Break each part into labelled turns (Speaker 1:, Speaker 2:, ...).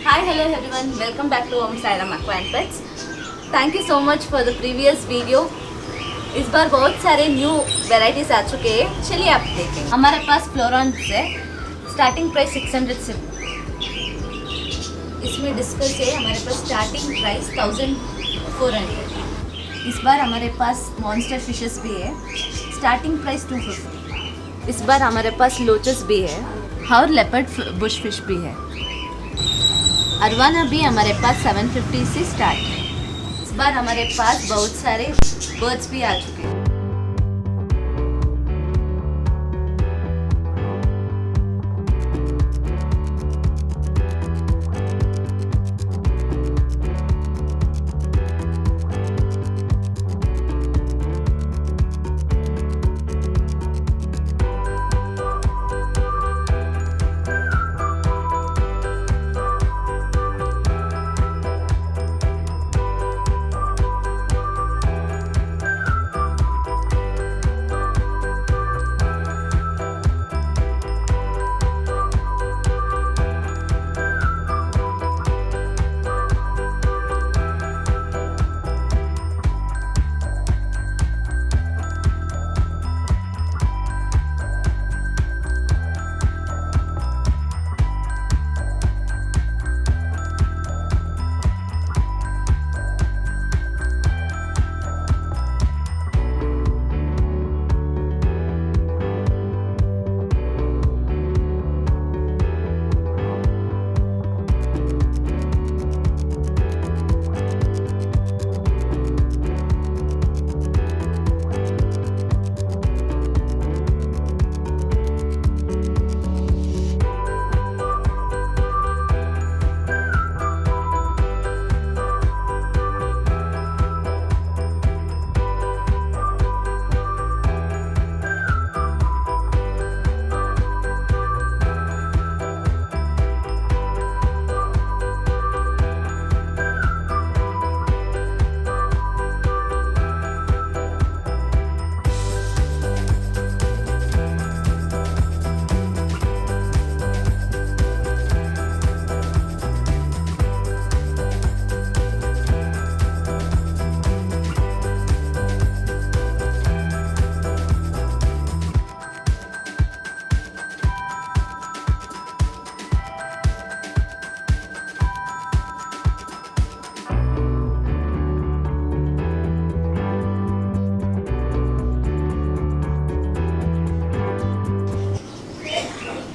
Speaker 1: Hi, hello everyone. Welcome back to Om Sai Ram Aqua and Pets. Thank you so much for the previous video. इस बार बहुत सारे new varieties आ चुके हैं, चलिए आप देखें। हमारे पास फ्लोरॉन्स है, स्टार्टिंग प्राइस 600 से। इसमें डिस्कस है, हमारे पास स्टार्टिंग प्राइस 1400। इस बार हमारे पास मॉन्स्टर फिशेस भी है, स्टार्टिंग प्राइस 250। इस बार हमारे पास लोचस भी है और लेपर्ड बुश फिश भी है। अरवाना भी हमारे पास 750 से स्टार्ट है। इस बार हमारे पास बहुत सारे बर्ड्स भी आ चुके हैं।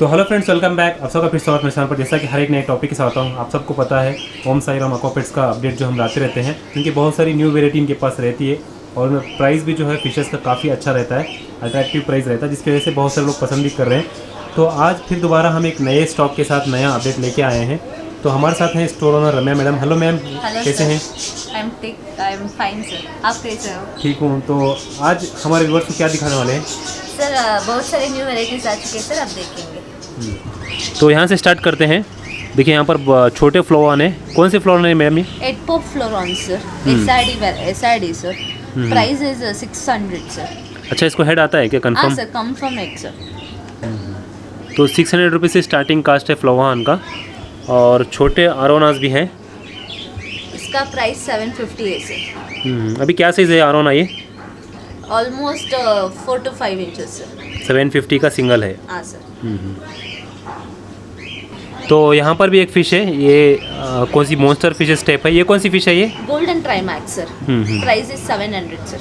Speaker 2: तो हेलो फ्रेंड्स, वेलकम बैक। आप सबका फिर स्वागत मेरे चैनल पर। जैसा कि हर एक नए टॉपिक के साथ आता हूँ, आप सबको पता है ओम साई राम एक्वा पेट्स का अपडेट जो हम लाते रहते हैं, क्योंकि बहुत सारी न्यू वेराइटी इनके पास रहती है और प्राइस भी जो है फिशेस का काफ़ी अच्छा रहता है, अट्रैक्टिव प्राइस रहता है, जिसकी वजह से बहुत सारे लोग पसंद भी कर रहे हैं। तो आज फिर दोबारा हम एक नए स्टॉक के साथ नया अपडेट लेके आए हैं। तो हमारे साथ हैं स्टोर ओनर रम्या मैडम। हेलो मैम, कैसे हैं?
Speaker 1: आई एम फाइन सर, आप कैसे हो?
Speaker 2: ठीक हूँ। तो आज हमारे व्यूअर्स को क्या दिखाने वाले हैं?
Speaker 1: सर बहुत सारे न्यू वेराइटीज आ चुके हैं सर, आप देखेंगे।
Speaker 2: तो यहाँ से स्टार्ट करते हैं। देखिए यहाँ पर छोटे फ्लोरॉन है। कौन से फ्लोरॉन है ma'am?
Speaker 1: 8 pop flowerhorn sir, SID sir. Price is 600 sir.
Speaker 2: अच्छा, इसको हेड आता है क्या?
Speaker 1: हाँ
Speaker 2: कंफर्म?
Speaker 1: सर, कंफर्म है सर।
Speaker 2: तो 600 रुपये से स्टार्टिंग कास्ट है फ्लोरॉन का, और छोटे आरोनास भी हैं।
Speaker 1: इसका प्राइस 750 है सर।
Speaker 2: अभी क्या साइज़ है आरोना ये?
Speaker 1: Almost 4 to 5 inches sir.
Speaker 2: 750 का सिंगल है।
Speaker 1: हाँ सर।
Speaker 2: तो यहाँ पर भी एक फ़िश है, ये कौन सी मॉन्स्टर फिशेस टाइप है? ये कौन सी फ़िश है ये?
Speaker 1: Golden Trimax sir. Price is 700 sir.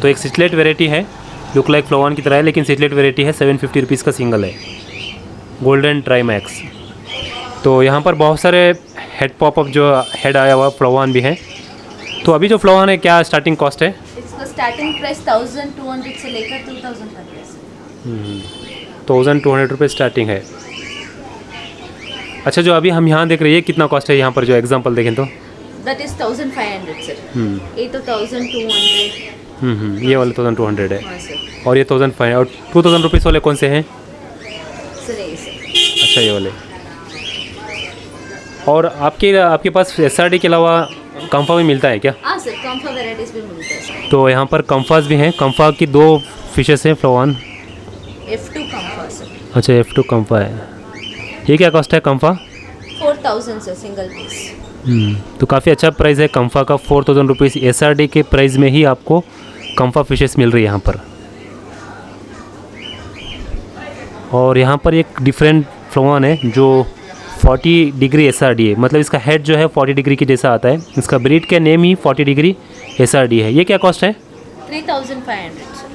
Speaker 2: तो एक सिचलेट वेराइटी है, लुक लाइक फ्लोरॉन की तरह है, लेकिन सिचलेट वेराइटी है। 750 रुपीज़ का सिंगल है, गोल्डन ट्राइमैक्स। तो यहाँ पर बहुत सारे हेड पॉपअप जो हेड आया हुआ फ्लोरॉन भी है। तो अभी जो फ्लोरॉन है, क्या स्टार्टिंग कॉस्ट है?
Speaker 1: इसका स्टार्टिंग प्राइस 1200 से लेकर 2000 तक है सर।
Speaker 2: 1200 रुपये स्टार्टिंग है। अच्छा, जो अभी हम यहाँ देख रहे हैं कितना कॉस्ट है यहाँ पर, जो एग्जांपल देखें तो?
Speaker 1: That is 1500 sir. ये तो 1200।
Speaker 2: ये वाले 1200 है।
Speaker 1: हाँ सर।
Speaker 2: और ये 1500 और 2000 रुपीज़ वाले कौन से हैं?
Speaker 1: सर ये सर।
Speaker 2: अच्छा, ये वाले। और आपके पास SRD के अलावा कंफा भी मिलता है क्या?
Speaker 1: हाँ सर, कंफा वेराइटीज़ भी मिलते हैं सर।
Speaker 2: तो यहाँ पर कंफास भी हैं। कंफा की 2 फिशेस हैं फ्लोरॉन।
Speaker 1: F2 कंफा sir.
Speaker 2: अच्छा, F2 कंफा है। ये क्या कॉस्ट है कंफा?
Speaker 1: 4,000 सर सिंगल पीस।
Speaker 2: तो काफ़ी अच्छा प्राइस है कंफा का, 4000 रुपीज़ SRD के प्राइस में ही आपको कंफा फिशेस मिल रही है यहाँ पर। और यहाँ पर एक डिफरेंट फ्लोन है जो 40 डिग्री SRD है, मतलब इसका हेड जो है 40 डिग्री के जैसा आता है। इसका ब्रीड का नेम ही 40 डिग्री SRD है। ये क्या कॉस्ट है?
Speaker 1: 3,500 सर।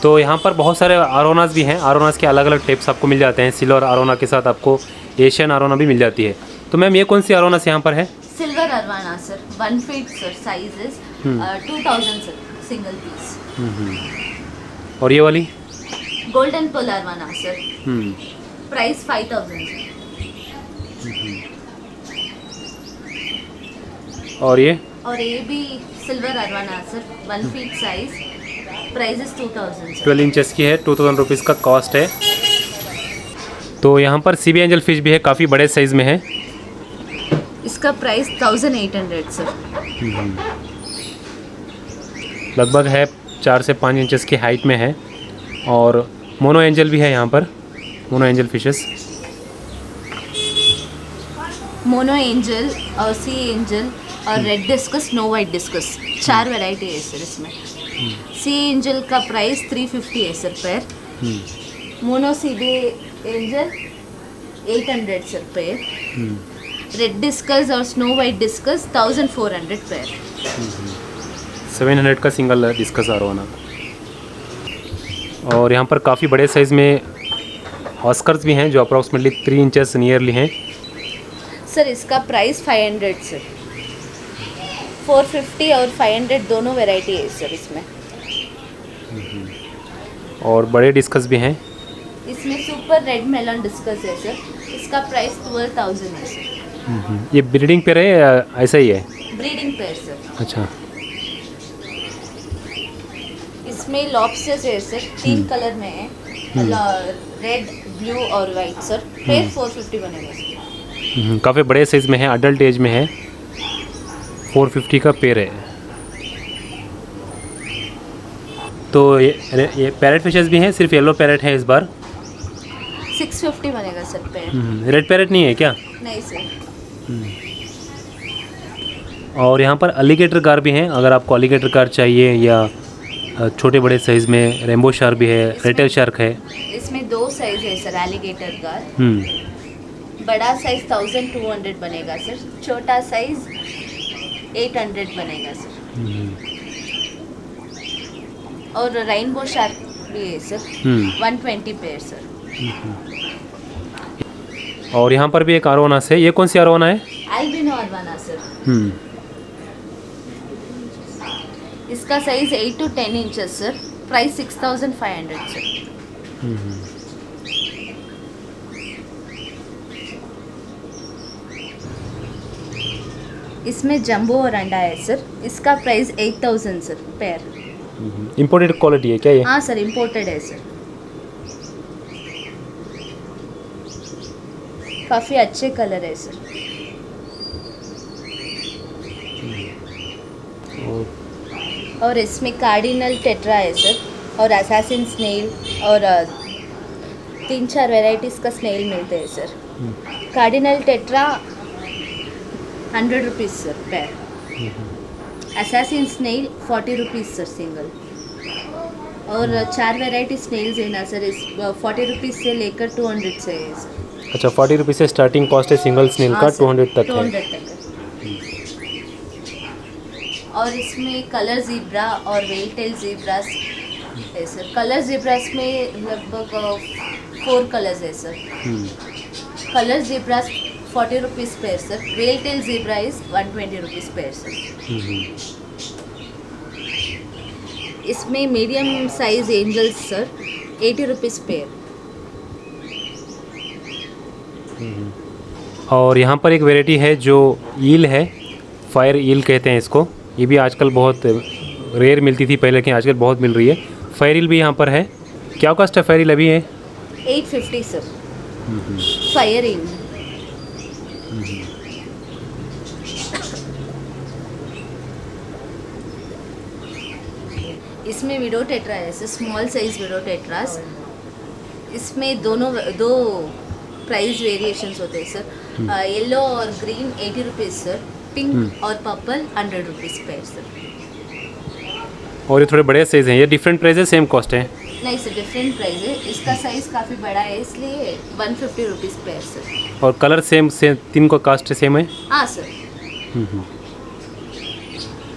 Speaker 2: तो यहाँ पर बहुत सारे आरोनास भी हैं। आरोनास के अलग अलग टाइप्स आपको मिल जाते हैं। सिल्वर आरोना के साथ आपको एशियन आरोना भी मिल जाती है। तो मैम ये कौन सी आरोनास यहाँ पर है?
Speaker 1: Silver arowana sir, 1 feet sir, size is 2,000 sir single piece.
Speaker 2: और ये वाली?
Speaker 1: Golden pearl arowana sir,
Speaker 2: hmm,
Speaker 1: price 5,000 sir.
Speaker 2: और ये
Speaker 1: भी silver arowana sir, 1 feet size, price is 2,000 sir.
Speaker 2: 12 inches की है, 2000 रुपीज़ का कॉस्ट है। तो यहाँ पर सीबी एंजल फिश भी है, काफ़ी बड़े साइज़ में है।
Speaker 1: इसका प्राइस 1,800 सर।
Speaker 2: लगभग है 4 से 5 इंचेस की हाइट में है। और मोनो एंजल भी है यहाँ पर, mono angel fishes.
Speaker 1: Mono angel और सी एंजल और red discuss, snow white discuss, 4 variety है सर इसमें। सी एंजल का प्राइस 350 है sir pair. Mono CB angel 800 sir pair. Red discuss और स्नो वाइट डिस्कस 1,400 पेयर।
Speaker 2: 700 का सिंगल डिस्कस आरोना। और यहाँ पर काफ़ी बड़े साइज़ में ऑस्कर्स भी हैं जो अप्रॉक्सीमेटली 3 इंचेस नियरली हैं।
Speaker 1: सर इसका प्राइस 500 सर, 450 और 500 दोनों वैरायटी है सर इसमें।
Speaker 2: और बड़े डिस्कस भी हैं।
Speaker 1: इसमें सुपर रेड मेलन डिस्कस है सर, इसका प्राइस 12,000 है सर।
Speaker 2: ये ब्रीडिंग पे रहे या ऐसा ही है?
Speaker 1: Breeding pair sir.
Speaker 2: अच्छा।
Speaker 1: इसमें लॉबस्टर्स है सर, 3 कलर में है, रेड, ब्लू और वाइट सर। पेयर 450 बनेगा सर।
Speaker 2: काफ़ी बड़े साइज़ में है, अडल्ट एज में है। 450 का पेयर है। तो ये पैरेट फिशेस भी हैं, सिर्फ येलो पैरेट है इस बार।
Speaker 1: 650 बनेगा सर पेयर।
Speaker 2: रेड पैरेट नहीं है क्या?
Speaker 1: नहीं सर।
Speaker 2: और यहाँ पर अलीगेटर कार भी हैं, अगर आपको अलीगेटर कार चाहिए, या छोटे बड़े साइज़ में रेम्बो शार्क भी है, रेटेल शार्क है।
Speaker 1: इसमें 2 साइज है सर एलिगेटर का। बड़ा साइज 1,200 बनेगा सर, छोटा साइज 800 बनेगा सर। और रेनबो शार्क भी है सर, 120 पेयर सर।
Speaker 2: और यहाँ पर भी एक आरोनास है। ये कौन सी आरोना है?
Speaker 1: Albino arowana sir. इसका size 8 to 10 inches sir, price 6,500 sir. इसमें जंबो और अंडा है सर, इसका price 8,000 sir pair.
Speaker 2: Imported quality है क्या ये?
Speaker 1: हाँ सर, इम्पोर्टेड है सर। काफ़ी अच्छे कलर है सर। और इसमें कार्डिनल टेट्रा है सर, और असैसिन स्नेल, और 3-4 वेराइटीज़ का स्नेल मिलते हैं sir. Cardinal tetra 100 rupees sir pair. Assassin snail 40 rupees sir single. और 4 वेराइटी स्नेल्स है ना सर, इस 40 रुपीज़ से लेकर 200 से है सर।
Speaker 2: अच्छा, 40 रुपीज़ से स्टार्टिंग कॉस्ट है सिंगल स्नेल का, 200 तक है।
Speaker 1: 200 तक है। और इसमें कलर ज़ीब्रा और वेल टेल ज़ीब्रास है सर। कलर ज़ीब्रास में लगभग 4 कलर्स है sir. Colour zebras 40 rupees pair sir. Veil tail zebra is 120 rupees pair sir. इसमें medium size angels sir 80 rupees pair.
Speaker 2: और यहाँ पर एक वैरायटी है जो ईल है, फायर ईल कहते हैं इसको। ये भी आजकल बहुत रेयर मिलती थी पहले, लेकिन आजकल बहुत मिल रही है। फायर ईल भी यहाँ पर है। क्या कॉस्ट है फायर ईल अभी है?
Speaker 1: 850 सर फायर ईल। इसमें विडो टेट्रा है sir, small size window tetras. इसमें दो प्राइस वेरिएशंस होते हैं सर। येलो और ग्रीन 80 रुपीज़ सर, पिंक और पर्पल 100 रुपीज़ पेयर सर।
Speaker 2: और ये थोड़े बड़े साइज़ हैं, ये डिफरेंट प्राइस है, सेम कॉस्ट है?
Speaker 1: नहीं सर, डिफरेंट प्राइस है। इसका साइज़ काफ़ी बड़ा है इसलिए 150 रुपीज़ पेयर सर।
Speaker 2: और कलर सेम तीन को कास्ट सेम है?
Speaker 1: हाँ सर।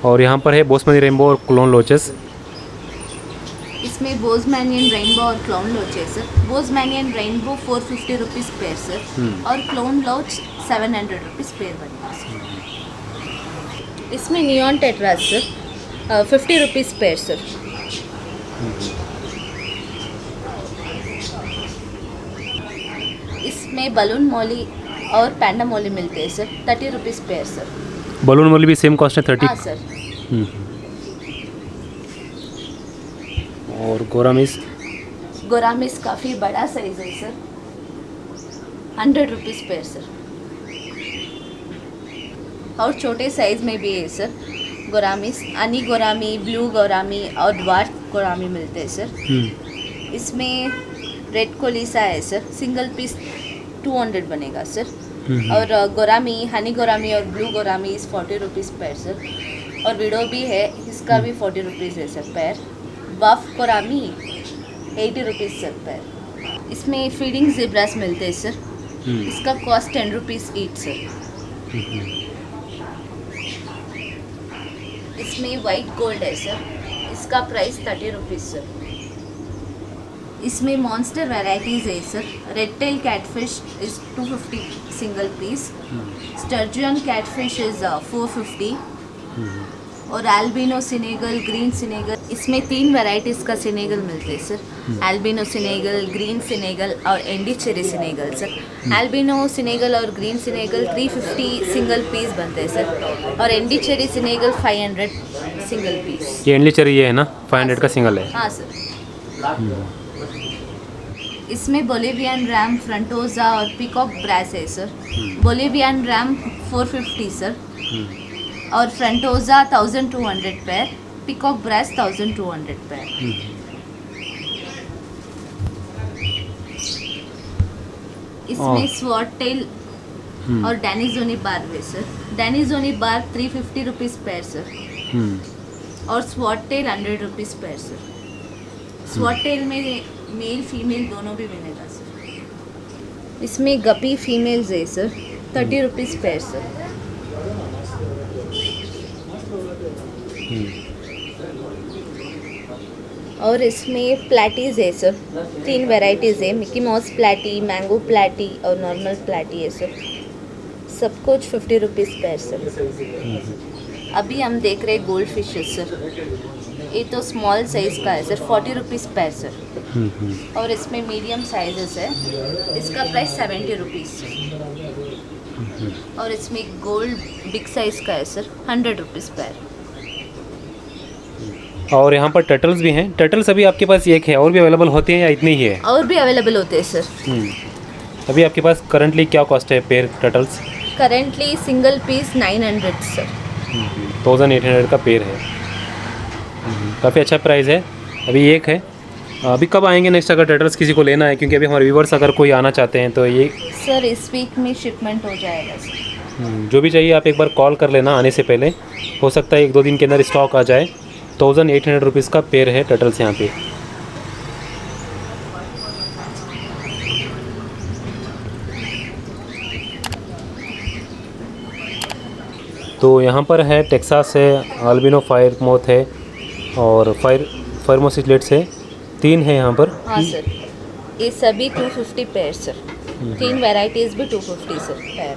Speaker 2: और यहाँ पर है बोस्मनी रेनबो और क्लोन लोचस।
Speaker 1: इसमें बोस्मैनियन रेनबो और क्लोन लोच है sir. Bosmanian rainbow 450 rupees pair sir, और क्लोन लोच 700 रुपीज़ पेयर बनेगा सर। इसमें neon tetras sir, 50 rupees pair sir. इसमें बलून मॉली और पैंडा मॉली मिलते हैं sir, 30 rupees pair sir.
Speaker 2: Balloon molly भी सेम कॉस्ट है 30?
Speaker 1: हाँ सर।
Speaker 2: और
Speaker 1: गोरामिस काफ़ी बड़ा साइज है सर, 100 रुपीज़ पेयर सर। और छोटे साइज में भी है सर गोरामिस, अनी गोरामी, ब्लू गोरामी और ड्वार्फ गोरामी मिलते हैं सर। इसमें रेड कोलिसा है सर, सिंगल पीस 200 बनेगा सर। और गोरामी, हनी गोरामी और ब्लू गोरामी इस 40 रुपीज़ पेयर सर। और विडो भी है, इसका भी 40 रुपीज़ है sir pair. Buff gourami 80 rupees sir pair. इसमें फीडिंग ज़ेब्रास मिलते हैं सर, इसका कॉस्ट 10 रुपीज़ ईच सर। इसमें वाइट गोल्ड है सर, इसका प्राइस 30 रुपीज़ सर। इसमें मॉन्स्टर वैरायटीज़ है sir. Red tail catfish is 250 single piece, sturgeon catfish is 450, और एल्बिनो सिनेगल, ग्रीन सिनेगल, इसमें 3 वैरायटीज़ का सिनेगल मिलते हैं sir. Albino Senegal, green Senegal और Andy cherry Senegal sir. Albino Senegal और green Senegal 350 single piece बनते हैं sir, और Andy cherry Senegal 500 single piece.
Speaker 2: ये एंडी चेरी ये है ना, 500 का सिंगल है?
Speaker 1: हाँ सर। इसमें बोलिवियन रैम, फ्रंटोजा और पिकॉक ब्रास है सर। बोलिवियन रैम 450 सर, और frontosa 1200 pair, peacock bass 1200 pair. इसमें स्वॉट टेल और डैनिजोनी बार है sir. Denison barb 350 rupees pair sir, और sword tail 100 rupees pair sir. Sword tail में male female दोनों भी मिलेगा सर। इसमें गपी फीमेल्स है सर, 30 रुपीज़ पेयर सर। और इसमें प्लेटीज़ है सर, 3 वैरायटीज़ है, मिकी माउस प्लेटी, मैंगो प्लेटी और नॉर्मल प्लेटी है सर। सब कुछ 50 रुपीज़ पेयर सर। अभी हम देख रहे हैं गोल्ड फिशेस सर, ये तो स्मॉल साइज़ का है सर, 40 रुपीज़ पेयर सर। और इसमें मीडियम साइजेस है, इसका प्राइस 70 रुपीज़ सर। और इसमें गोल्ड बिग साइज़ का है सर, 100 रुपीज़ पेयर।
Speaker 2: और यहाँ पर टर्टल्स भी हैं। टर्टल्स अभी आपके पास एक है, और भी अवेलेबल होते हैं या इतने ही है?
Speaker 1: और भी अवेलेबल होते हैं सर।
Speaker 2: अभी आपके पास करंटली क्या कॉस्ट है pair turtles?
Speaker 1: Currently single piece 900 sir.
Speaker 2: 1800 का पेयर है। काफ़ी अच्छा प्राइस है। अभी एक है। अभी कब आएंगे नेक्स्ट अगर टर्टल्स किसी को लेना है? क्योंकि अभी हमारे व्यूवर्स अगर कोई आना चाहते हैं तो ये
Speaker 1: सर इस वीक में शिपमेंट हो जाएगा सर।
Speaker 2: जो भी चाहिए आप एक बार कॉल कर लेना आने से पहले, हो सकता है 1-2 दिन के अंदर स्टॉक आ जाए। 1800 रुपीज़ का पेयर है टर्टल्स यहाँ पे। तो यहाँ पर है टेक्सास है, अल्बिनो फायर माउथ है और फायरमोसिलेट्स है, 3 है यहाँ पर।
Speaker 1: हाँ सर, ये सभी 250 पेयर सर। 3 वैरायटीज़ भी 250 सर पेयर।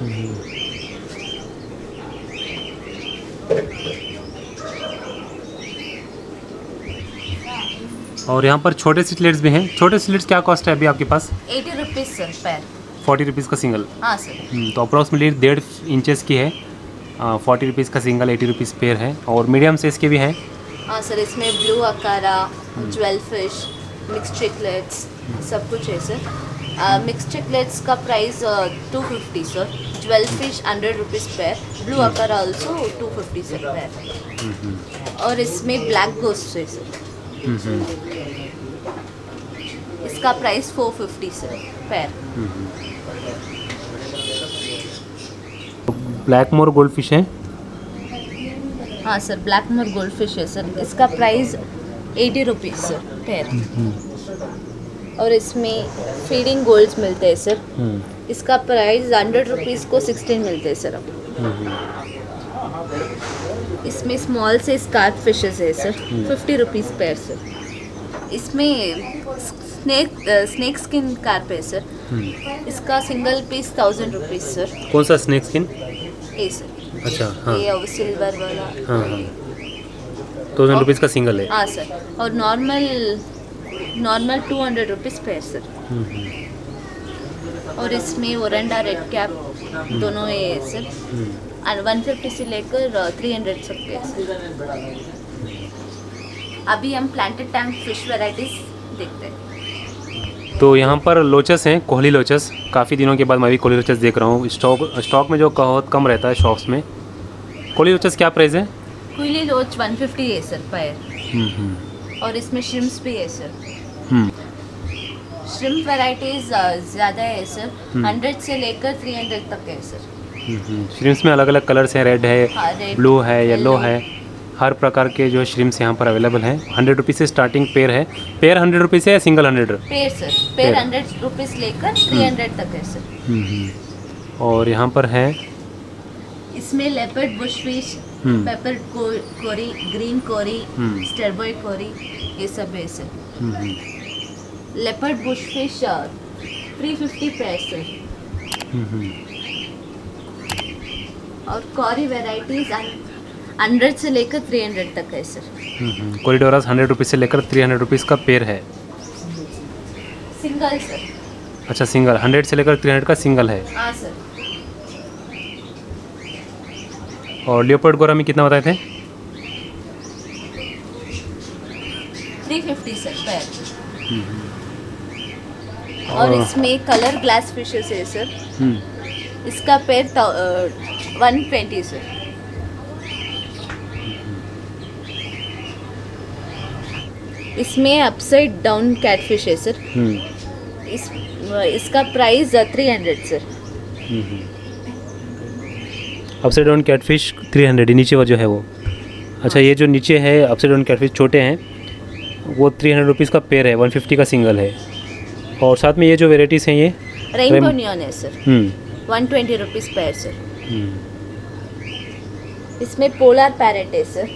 Speaker 2: और यहाँ पर छोटे स्लेट्स भी हैं। छोटे स्लेट्स क्या कॉस्ट है अभी आपके पास?
Speaker 1: 80 रुपीज़ सर पेयर।
Speaker 2: 40 रुपीज़ का सिंगल?
Speaker 1: हाँ सर।
Speaker 2: तो अप्रॉक्सीमेटली 1.5 इंचेस की है। 40 रुपीज़ का सिंगल, 80 रुपीज़ पेयर है। और मीडियम साइज़ के भी हैं।
Speaker 1: हाँ सर, इसमें blue acara, jewel fish, mix cichlids सब कुछ है सर। मिक्स चिकलेट्स का price 250 sir. Jewel fish 100 rupees pair. Blue acara also 250 sir pair. और इसमें ब्लैक गोस्ट है सर। इसका price 450 sir pair.
Speaker 2: Black moor goldfish है।
Speaker 1: हाँ sir, black moor goldfish है सर। इसका प्राइस 80 रुपीज़ सर पैर। और इसमें फीडिंग गोल्ड्स मिलते हैं सर। इसका प्राइस 100 रुपीज़ को 16 मिलते हैं सर अब। इसमें स्मॉल से स्कार्प फिशेस है सर, 50 रुपीज़ पैर सर। इसमें स्नेक स्किन कार्प है सर। इसका सिंगल पीस 1000 रुपीज़ सर।
Speaker 2: कौन सा स्नेक स्किन?
Speaker 1: ये सर।
Speaker 2: अच्छा, हाँ
Speaker 1: ये और सिल्वर वाला।
Speaker 2: हाँ हाँ, 1000 रुपीज़ का सिंगल है।
Speaker 1: हाँ सर। और नॉर्मल 200 रुपीज़ पैर सर। और इसमें ओरंडा रेड कैप दोनों है सर। और 150 से लेकर 300 तक है सर। अभी हम प्लांटेड टैंक फिश वैरायटीज देखते हैं।
Speaker 2: तो यहाँ पर लोचस हैं, कोहली लोचस। काफ़ी दिनों के बाद मैं भी कोहली लोचस देख रहा हूँ। स्टॉक में जो बहुत कम रहता है शॉप्स में। कोहली लोचस क्या प्राइस है?
Speaker 1: कोहली लोच 150 है सर पैर। और इसमें श्रिम्प्स भी है सर। श्रिम्प वैराइटीज ज़्यादा है सर। 100 से लेकर 300 तक है सर।
Speaker 2: श्रिम्प्स में अलग अलग कलर्स हैं, रेड है,
Speaker 1: हाँ, रेड,
Speaker 2: ब्लू है, येलो
Speaker 1: येलो।
Speaker 2: है। हर प्रकार के जो श्रिम्प्स यहाँ पर अवेलेबल हैं। 100 रुपीज़ से स्टार्टिंग पेयर है। पेयर 100 रुपीज़ है या single 100?
Speaker 1: Pair sir. Pair 100 rupees लेकर 300 तक है सर।
Speaker 2: और यहाँ पर है
Speaker 1: इसमें लेपर्ड बुश फिश, पेपर कोरी, ग्रीन कोरी, स्टरबॉय कोरी, ये सब है सर। लेपर्ड बुश फिश 350 पैर सर। और कॉरी वैराइटीज 100 से लेकर 300 तक है सर।
Speaker 2: कॉरिडोरास 100 रुपीज़ से लेकर 300 रुपीज़ का पेयर है।
Speaker 1: Single sir.
Speaker 2: अच्छा, सिंगल 100 से लेकर 300 का सिंगल है।
Speaker 1: हाँ सर।
Speaker 2: और लियोपर्ड गोरा में कितना बताए थे?
Speaker 1: 350 सर पैर। और इसमें कलर ग्लास फिशेस है सर। इसका पेयर 120 सर। इसमें अपसाइड डाउन कैटफिश है सर। इसका price 300 sir.
Speaker 2: Upside down catfish 300, नीचे वो जो है वो। अच्छा, ये जो नीचे है अपसाइड डाउन कैटफिश छोटे हैं, वो 300 रुपीज़ का पेयर है, 150 का सिंगल है। और साथ में ये जो वेराइटीज़ हैं ये
Speaker 1: रेनबो नियॉन है सर। 120 रुपीज़ पैर सर। इसमें पोलर पैरेट है सर।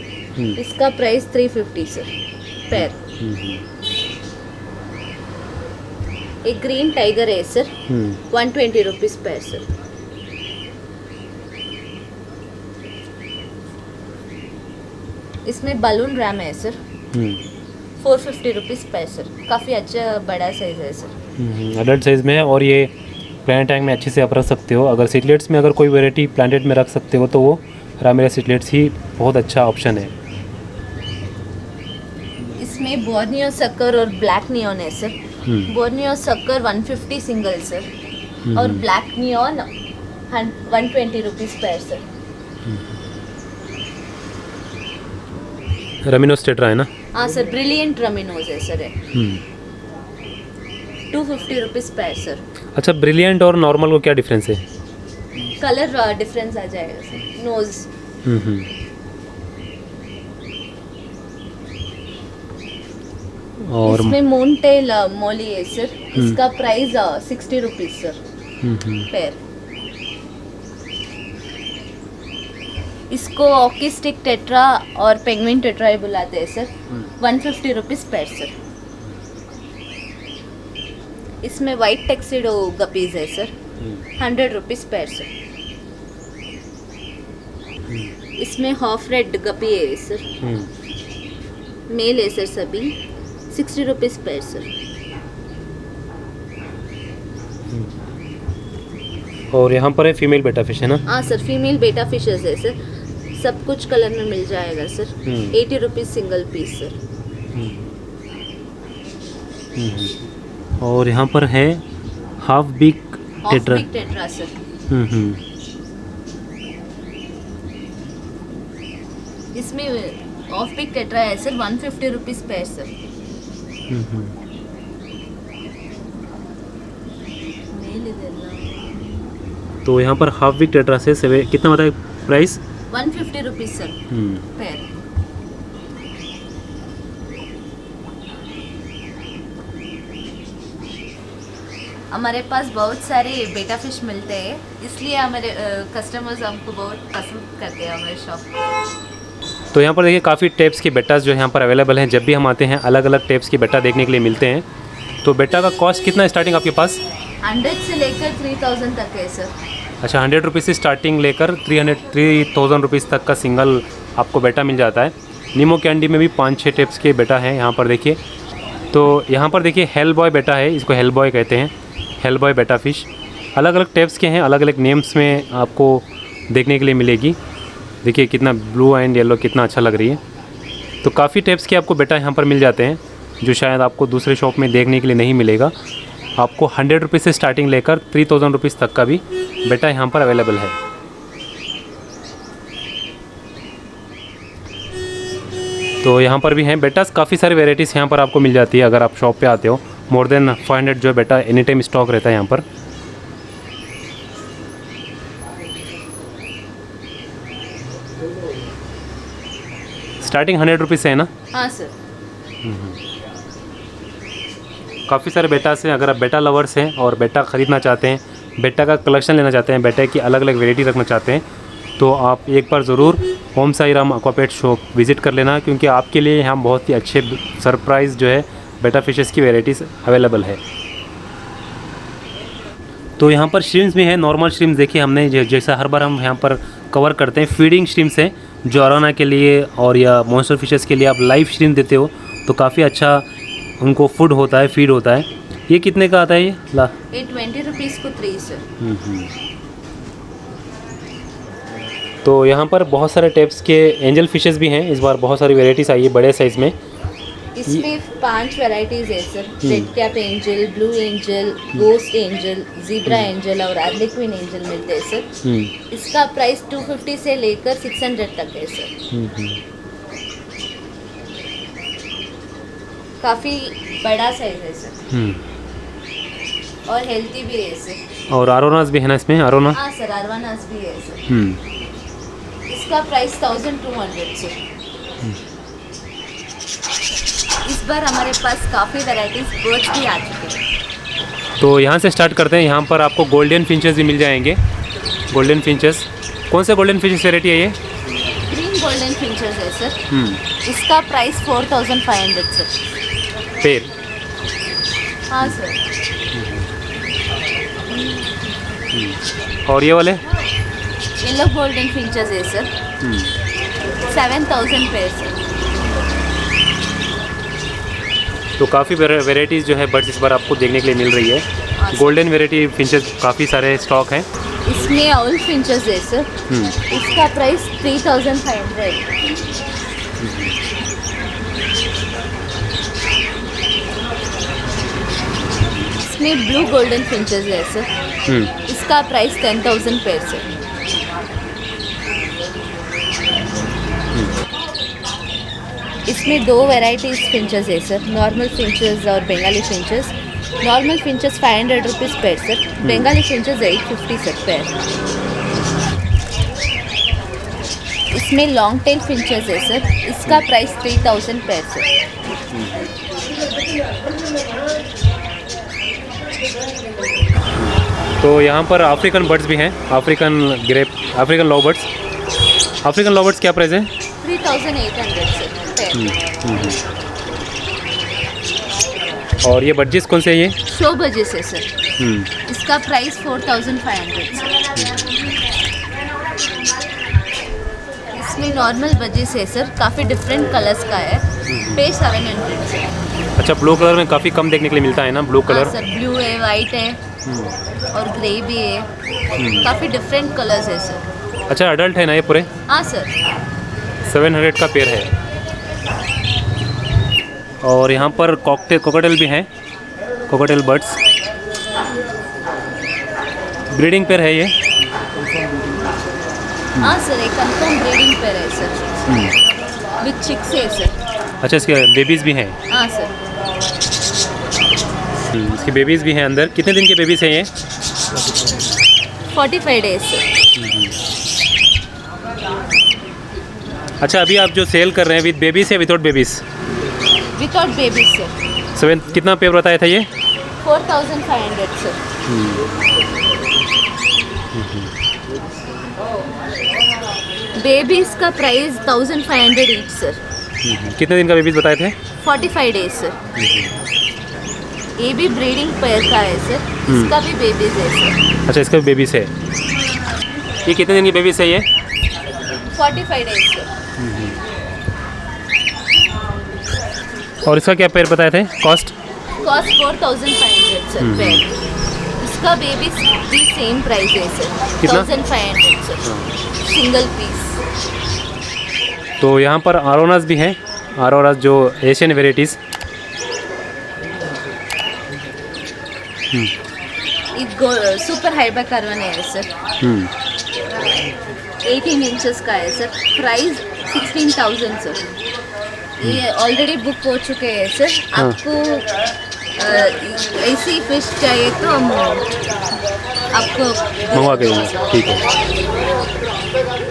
Speaker 1: इसका प्राइस 350 सर पैर। एक ग्रीन टाइगर है सर, 120 रुपीज़ पैर सर। इसमें बलून रैम है सर, 450 रुपीज़ पैर सर। काफ़ी अच्छा बड़ा साइज़ है सर।
Speaker 2: अडल्ट साइज़ में है। और ये प्लांट टैंक में अच्छे से आप रख सकते हो। अगर सिटलेट्स में अगर कोई वैरायटी प्लांटेड में रख सकते हो तो वो रामेरा सिटलेट्स ही बहुत अच्छा ऑप्शन है।
Speaker 1: इसमें बोर्नियो सक्कर और ब्लैक नियॉन है सर। बोर्नियो सक्कर 150 सिंगल सर। और ब्लैक नियॉन 120 रुपीज़ पैर सर।
Speaker 2: रमिनोस टेट्रा है ना?
Speaker 1: हाँ सर, ब्रिलियंट रमिनोज है सर। 250 रुपीज़ पैर सर।
Speaker 2: अच्छा, ब्रिलियंट और नॉर्मल को क्या डिफरेंस है?
Speaker 1: कलर डिफरेंस आ जाएगा सर। नोज।
Speaker 2: और
Speaker 1: इसमें मून टेल मोली है सर। इसका प्राइस 60 रुपीज़ सर पैर। इसको ऑकिस्टिक टेट्रा और पेंगुइन टेट्रा ही बुलाते हैं सर। 150 रुपीज़ पैर सर। इसमें वाइट टेक्सिडो गपीज है सर, 100 रुपीज़ पैर सर। इसमें हाफ रेड गपी है सर, मेल है सर सभी, 60 रुपीज़ पैर सर।
Speaker 2: और यहाँ पर है फीमेल बेटा फिश है ना?
Speaker 1: हाँ सर, फीमेल बेटा फिशेस है सर। सब कुछ कलर में मिल जाएगा sir. 80 rupees single piece sir.
Speaker 2: और यहाँ पर है half big tetra.
Speaker 1: Tetra sir. इसमें ऑफ पिक टेट्रा है sir, 150 rupees pair sir. Male ಇದೆಲ್ಲ
Speaker 2: तो यहाँ पर हाफ वीक टेट्रा से कितना बताया प्राइस?
Speaker 1: 150 rupees sir pair. हमारे पास बहुत सारे बेटा फिश मिलते हैं, इसलिए हमारे कस्टमर्स हमको बहुत पसंद करते हैं हमारे शॉप।
Speaker 2: तो यहाँ पर देखिए काफ़ी टाइप्स के बेटास जो यहाँ पर अवेलेबल हैं। जब भी हम आते हैं अलग अलग टाइप्स के बेटा देखने के लिए मिलते हैं। तो बेटा का कॉस्ट कितना स्टार्टिंग आपके पास?
Speaker 1: 100 से लेकर 3000 तक है सर।
Speaker 2: अच्छा, 100 रुपीज़ से स्टार्टिंग लेकर 3000 रुपीज़ तक का सिंगल आपको बेटा मिल जाता है। नीमो कैंडी में भी 5-6 टाइप्स के बेटा हैं यहाँ पर देखिए। तो यहाँ पर देखिए हेल बॉय बेटा है, इसको हेल बॉय कहते हैं, हेल बॉय बेटा फ़िश। अलग अलग टाइप्स के हैं, अलग अलग नेम्स में आपको देखने के लिए मिलेगी। देखिए कितना ब्लू एंड येलो कितना अच्छा लग रही है। तो काफ़ी टाइप्स के आपको बेटा यहाँ पर मिल जाते हैं, जो शायद आपको दूसरे शॉप में देखने के लिए नहीं मिलेगा। आपको 100 रुपीज़ से स्टार्टिंग लेकर 3000 रुपीज़ तक का भी बेटा यहाँ पर अवेलेबल है। तो यहाँ पर भी हैं बेटास, काफ़ी सारी वेराइटीज़ यहाँ पर आपको मिल जाती है अगर आप शॉप पे आते हो। मोर देन 500 जो बेटा एनी टाइम स्टॉक रहता है यहाँ पर। स्टार्टिंग 100 रुपीज़ से है ना?
Speaker 1: हाँ सर।
Speaker 2: काफ़ी सारे बेटास हैं। अगर आप बेटा लवर्स हैं और बेटा ख़रीदना चाहते हैं, बेटा का कलेक्शन लेना चाहते हैं, बेटा की अलग अलग वेराइटी रखना चाहते हैं, तो आप एक बार ज़रूर ओम Sai Ram Aquapet shop visit कर लेना, क्योंकि आपके लिए यहाँ बहुत ही अच्छे सरप्राइज़ जो है बेटा फिशेस की वेराइटीज़ अवेलेबल है। तो यहाँ पर श्रिम्स भी हैं, नॉर्मल श्रिम्स। देखिए हमने जैसा हर बार हम यहाँ पर कवर करते हैं, फीडिंग श्रिम्स हैं जो अरोना के लिए और या मॉन्स्टर फिशेस के लिए आप लाइव श्रिम्स देते हो तो काफ़ी अच्छा उनको फूड होता है, फीड होता है। ये कितने का आता है ये?
Speaker 1: ये 20 रुपीज़ को 3 सर।
Speaker 2: तो यहाँ पर बहुत सारे टाइप्स के एंजल फिशेस भी हैं। इस बार बहुत सारी वेराइटीज़ आई है बड़े साइज़ में।
Speaker 1: इसमें 5 वैरायटीज़ है sir. Red cap angel, blue angel, ghost angel, zebra angel और अर्लिक्विन एंजल मिलते हैं सर। इसका प्राइस 250 से लेकर 600 तक है सर। काफ़ी बड़ा साइज है सर और हेल्थी भी है सर।
Speaker 2: और आरोनास भी है ना इसमें? आरोना?
Speaker 1: हाँ सर, आरोनास भी है सर। इसका प्राइस 1200 सर। इस बार हमारे पास काफ़ी वैराइटीज़ बर्ड्स भी आ चुके हैं।
Speaker 2: तो यहाँ से स्टार्ट करते हैं। यहाँ पर आपको गोल्डन फिंचेस भी मिल जाएंगे। गोल्डन फिंचेस, कौन से गोल्डन फिंचेस वेराइटी है ये?
Speaker 1: ग्रीन गोल्डन फिंचेस है सर। इसका प्राइस 4500 सर
Speaker 2: पेड़।
Speaker 1: हाँ सर।
Speaker 2: और ये वाले
Speaker 1: येलो गोल्डन फिंचेस है सर। 7000 pair sir.
Speaker 2: तो काफ़ी वेराइटीज़ जो है बर्ड्स इस बार आपको देखने के लिए मिल रही है। गोल्डन वेराइटी फिंचेस काफ़ी सारे स्टॉक हैं।
Speaker 1: इसमें आउल फिंचेस है सर। इसका प्राइस 3500। इसमें ब्लू गोल्डन फिंचेस है सर। इसका प्राइस 10,000 पेयर सर। इसमें 2 वैराइटीज़ फिंचेस है सर, नॉर्मल फिंचेस और Bengali finches. Normal finches 500 rupees pair sir, Bengali finches 850 sir pair. इसमें लॉन्ग टेल फिंचेस है सर। इसका प्राइस 3000 पेयर सर।
Speaker 2: तो यहाँ पर अफ्रीकन बर्ड्स भी हैं, African grey, African love birds. African love birds क्या प्राइस है?
Speaker 1: 3800 सर पेयर।
Speaker 2: और ये बर्जेस कौन से है ये?
Speaker 1: शो बजेस है सर। इसका प्राइस 4500 सर। इसमें नॉर्मल बजेस है सर, काफ़ी डिफरेंट कलर्स का है। पे 700 सर।
Speaker 2: अच्छा, ब्लू कलर में काफ़ी कम देखने के लिए मिलता है ना, ब्लू कलर?
Speaker 1: हाँ सर, ब्लू है, वाइट है और ग्रे भी है। काफ़ी डिफरेंट कलर्स है सर।
Speaker 2: अच्छा, अडल्ट है ना ये पूरे?
Speaker 1: हाँ सर।
Speaker 2: 700 का पेयर है। और यहाँ पर कॉकटेल भी हैं, कॉकटेल बर्ड्स। ब्रीडिंग पेयर है ये?
Speaker 1: हाँ सर, एक कंफर्म ब्रीडिंग पेयर है सर। विथ चिक्स है सर।
Speaker 2: अच्छा, इसके बेबीज़ भी हैं।
Speaker 1: हाँ सर।
Speaker 2: इसके बेबीज़ भी हैं अंदर। कितने दिन के बेबीज़ हैं ये?
Speaker 1: 45 डेज सर।
Speaker 2: अच्छा, अभी आप जो सेल कर रहे हैं विद बेबीज़ या without babies?
Speaker 1: Without baby sir.
Speaker 2: 7 कितना पे बताया था ये?
Speaker 1: 4500 सर। बेबीज का प्राइस 1500 ईच सर।
Speaker 2: कितने दिन का बेबीज़ बताए थे?
Speaker 1: 45 डेज सर। ये भी ब्रीडिंग पेयर का है सर। इसका भी बेबीज है सर।
Speaker 2: अच्छा, इसका भी बेबीज़ है। ये कितने दिन की बेबीज़ है ये?
Speaker 1: 45 डेज सर।
Speaker 2: और इसका क्या पेयर बताए थे कॉस्ट?
Speaker 1: Cost 4500 sir pair. इसका बेबी भी सेम प्राइस है सर।
Speaker 2: कितना?
Speaker 1: 1500 सर सिंगल पीस।
Speaker 2: तो यहाँ पर आरोनास भी हैं। आरोनास जो Asian varieties.
Speaker 1: Super Haber carbon है सर। 18 इंचेस का है सर। Price 16,000 sir. ये ऑलरेडी बुक हो चुके हैं सर। आपको ऐसी फिश चाहिए तो हम आपको
Speaker 2: मंगवा के देंगे। ठीक है।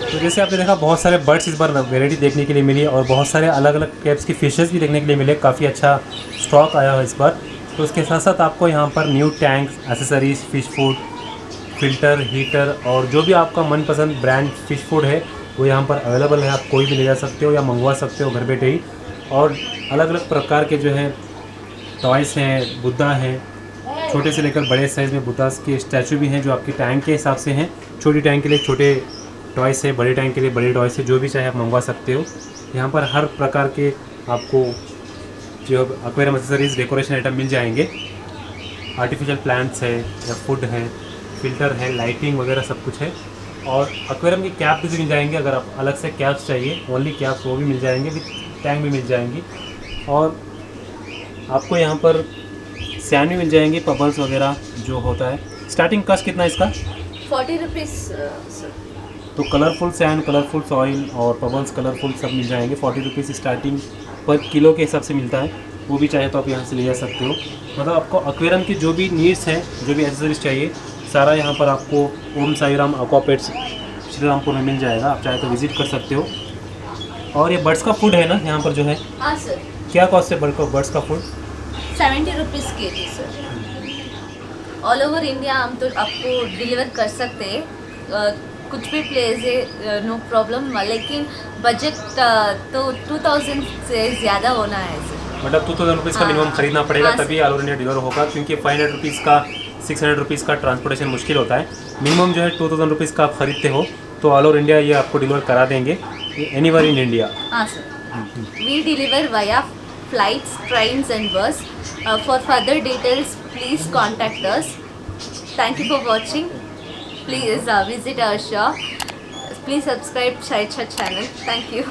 Speaker 2: तो जैसे आपने देखा, बहुत सारे बर्ड्स इस बार वेराइटी देखने के लिए मिली और बहुत सारे अलग अलग टाइप्स की फिशेस भी देखने के लिए मिले। काफ़ी अच्छा स्टॉक आया है इस बार। तो उसके साथ साथ आपको यहाँ पर new tanks, accessories, fish food, filter, heater और जो भी आपका मनपसंद ब्रांड फिश फूड है वो यहाँ पर अवेलेबल है। आप कोई भी ले जा सकते हो या मंगवा सकते हो घर बैठे ही। और अलग अलग प्रकार के जो हैं टॉयस हैं, बुद्धा हैं, छोटे से लेकर बड़े साइज़ में बुद्धास के स्टैचू भी हैं जो आपके टैंक के हिसाब से हैं। छोटी टैंक के लिए छोटे टॉयस है, बड़े टैंक के लिए बड़े टॉयस है। जो भी चाहे आप मंगवा सकते हो। यहाँ पर हर प्रकार के आपको जो एक्वेरियम एक्सेसरीज, डेकोरेशन आइटम मिल जाएंगे। आर्टिफिशियल प्लांट्स है या फूड है, फ़िल्टर है, लाइटिंग वगैरह सब कुछ है। और एक्वेरियम की कैप भी मिल जाएंगे। अगर आप अलग से कैप्स चाहिए, ओनली कैप्स, वो भी मिल जाएंगे। विथ टैंक भी मिल जाएंगी। और आपको यहाँ पर सैंड भी मिल जाएंगे, पबल्स वगैरह जो होता है। स्टार्टिंग कॉस्ट कितना है इसका?
Speaker 1: 40 रुपीज़ सर।
Speaker 2: तो कलरफुल सैंड, कलरफुल सॉइल और पबल्स कलरफुल सब मिल जाएंगे। 40 रुपीज़ स्टार्टिंग पर किलो के हिसाब से मिलता है। वो भी चाहे तो आप यहाँ से ले जा सकते हो। मतलब आपको एक्वेरियम की जो भी नीड्स हैं, जो भी एक्सेसरीज चाहिए, सारा यहाँ पर आपको ओम साई राम एक्वा पेट्स श्री रामपुर में मिल जाएगा। आप चाहे तो विज़िट कर सकते हो। और ये बर्ड्स का फूड है ना यहाँ पर जो है?
Speaker 1: हाँ सर।
Speaker 2: क्या कॉस्ट है बर्ड्स का food?
Speaker 1: 70 rupees KG sir. All over India हम तो आपको डिलीवर कर सकते हैं। कुछ भी प्लेस है, नो प्रॉब्लम। लेकिन बजट तो 2000 से ज़्यादा होना है सर।
Speaker 2: मतलब 2000 रुपीज़ का मिनिमम खरीदना पड़ेगा, तभी ऑल ओवर इंडिया डिलीवर होगा। क्योंकि 500 रुपीज़ का, 600 रुपीज़ का ट्रांसपोर्टेशन मुश्किल होता है। मिनिमम जो है 2000 रुपीज़ का आप खरीदते हो तो ऑल ओवर इंडिया ये आपको डिलीवर करा देंगे, एनीवेयर इन इंडिया।
Speaker 1: हाँ sir. We deliver via flights, trains and bus. For further details please contact us. Thank you for watching. Please visit our shop. Please subscribe Chai Chat channel. Thank you.